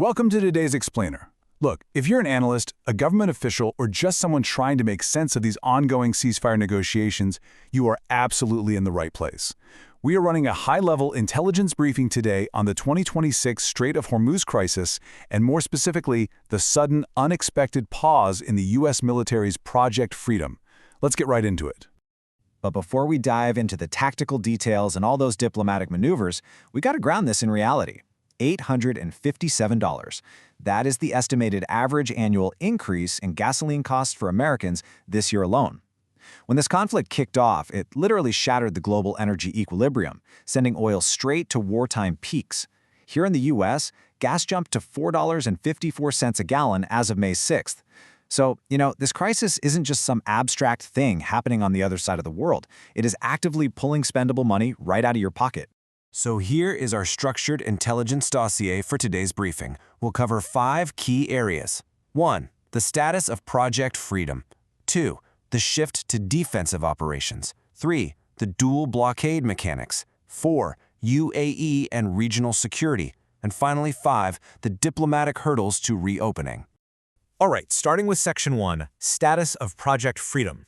Welcome to today's Explainer. Look, if you're an analyst, a government official, or just someone trying to make sense of these ongoing ceasefire negotiations, you are absolutely in the right place. We are running a high-level intelligence briefing today on the 2026 Strait of Hormuz crisis, and more specifically, the sudden, unexpected pause in the U.S. military's Project Freedom. Let's get right into it. But before we dive into the tactical details and all those diplomatic maneuvers, we got to ground this in reality. $857. That is the estimated average annual increase in gasoline costs for Americans this year alone. When this conflict kicked off, it literally shattered the global energy equilibrium, sending oil straight to wartime peaks. Here in the U.S., gas jumped to $4.54 a gallon as of May 6th. So, this crisis isn't just some abstract thing happening on the other side of the world. It is actively pulling spendable money right out of your pocket. So here is our structured intelligence dossier for today's briefing. We'll cover 5 key areas. 1. The status of Project Freedom. 2. The shift to defensive operations. 3. The dual blockade mechanics. 4. UAE and regional security. And finally, 5. The diplomatic hurdles to reopening. All right, starting with Section 1, Status of Project Freedom.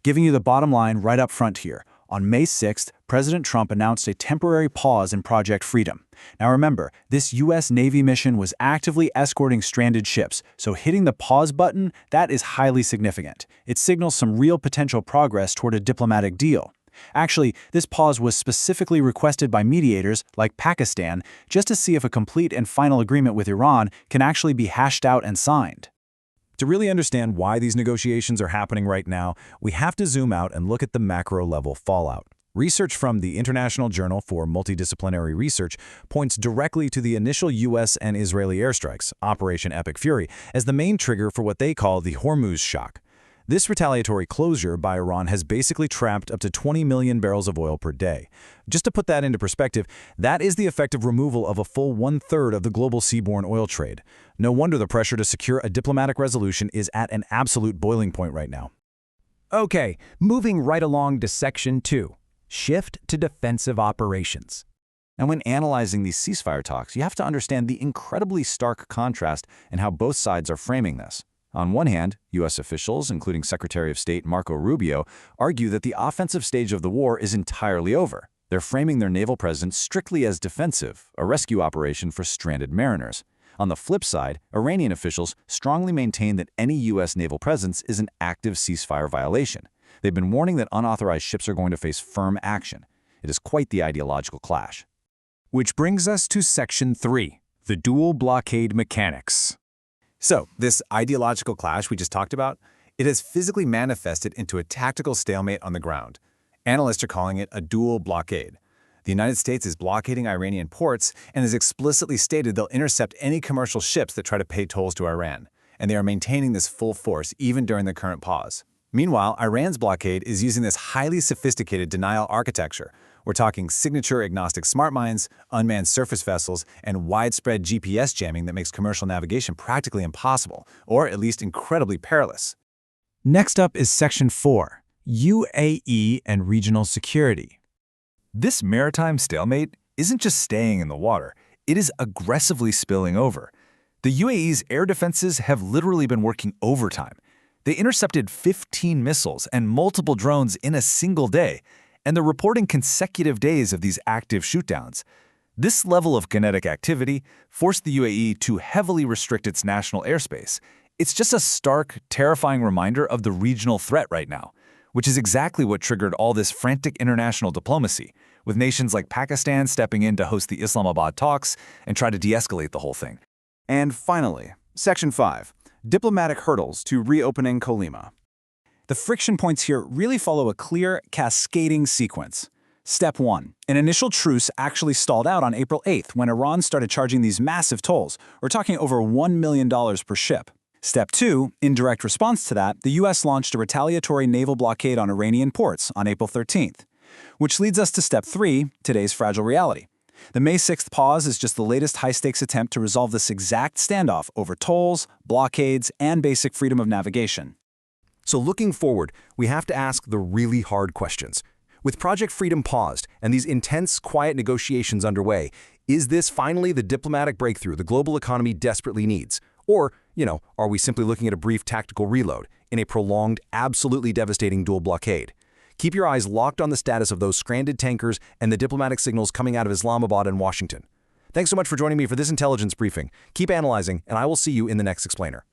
Giving you the bottom line right up front here. On May 6th, President Trump announced a temporary pause in Project Freedom. Now remember, this U.S. Navy mission was actively escorting stranded ships, so hitting the pause button, that is highly significant. It signals some real potential progress toward a diplomatic deal. Actually, this pause was specifically requested by mediators like Pakistan just to see if a complete and final agreement with Iran can actually be hashed out and signed. To really understand why these negotiations are happening right now, we have to zoom out and look at the macro-level fallout. Research from the International Journal for Multidisciplinary Research points directly to the initial U.S. and Israeli airstrikes, Operation Epic Fury, as the main trigger for what they call the Hormuz shock. This retaliatory closure by Iran has basically trapped up to 20 million barrels of oil per day. Just to put that into perspective, that is the effective removal of a full 1/3 of the global seaborne oil trade. No wonder the pressure to secure a diplomatic resolution is at an absolute boiling point right now. Okay, moving right along to Section 2, Shift to Defensive Operations. And when analyzing these ceasefire talks, you have to understand the incredibly stark contrast in how both sides are framing this. On one hand, U.S. officials, including Secretary of State Marco Rubio, argue that the offensive stage of the war is entirely over. They're framing their naval presence strictly as defensive, a rescue operation for stranded mariners. On the flip side, Iranian officials strongly maintain that any U.S. naval presence is an active ceasefire violation. They've been warning that unauthorized ships are going to face firm action. It is quite the ideological clash. Which brings us to Section 3, the dual blockade mechanics. So, this ideological clash we just talked about, it has physically manifested into a tactical stalemate on the ground. Analysts are calling it a dual blockade. The United States is blockading Iranian ports and has explicitly stated they'll intercept any commercial ships that try to pay tolls to Iran, and they are maintaining this full force even during the current pause. Meanwhile, Iran's blockade is using this highly sophisticated denial architecture. We're talking signature-agnostic smart mines, unmanned surface vessels, and widespread GPS jamming that makes commercial navigation practically impossible, or at least incredibly perilous. Next up is Section 4, UAE and regional security. This maritime stalemate isn't just staying in the water, it is aggressively spilling over. The UAE's air defenses have literally been working overtime. They intercepted 15 missiles and multiple drones in a single day, and they're reporting consecutive days of these active shootdowns. This level of kinetic activity forced the UAE to heavily restrict its national airspace. It's just a stark, terrifying reminder of the regional threat right now, which is exactly what triggered all this frantic international diplomacy, with nations like Pakistan stepping in to host the Islamabad talks and try to de-escalate the whole thing. And finally, Section 5, Diplomatic Hurdles to Reopening Kolyma. The friction points here really follow a clear, cascading sequence. Step 1. An initial truce actually stalled out on April 8th when Iran started charging these massive tolls. We're talking over $1 million per ship. Step 2. In direct response to that, the U.S. launched a retaliatory naval blockade on Iranian ports on April 13th. Which leads us to Step 3, today's fragile reality. The May 6th pause is just the latest high-stakes attempt to resolve this exact standoff over tolls, blockades, and basic freedom of navigation. So looking forward, we have to ask the really hard questions. With Project Freedom paused and these intense, quiet negotiations underway, Is this finally the diplomatic breakthrough the global economy desperately needs? Or, are we simply looking at a brief tactical reload in a prolonged, absolutely devastating dual blockade? Keep your eyes locked on the status of those stranded tankers and the diplomatic signals coming out of Islamabad and Washington. Thanks so much for joining me for this intelligence briefing. Keep analyzing, and I will see you in the next explainer.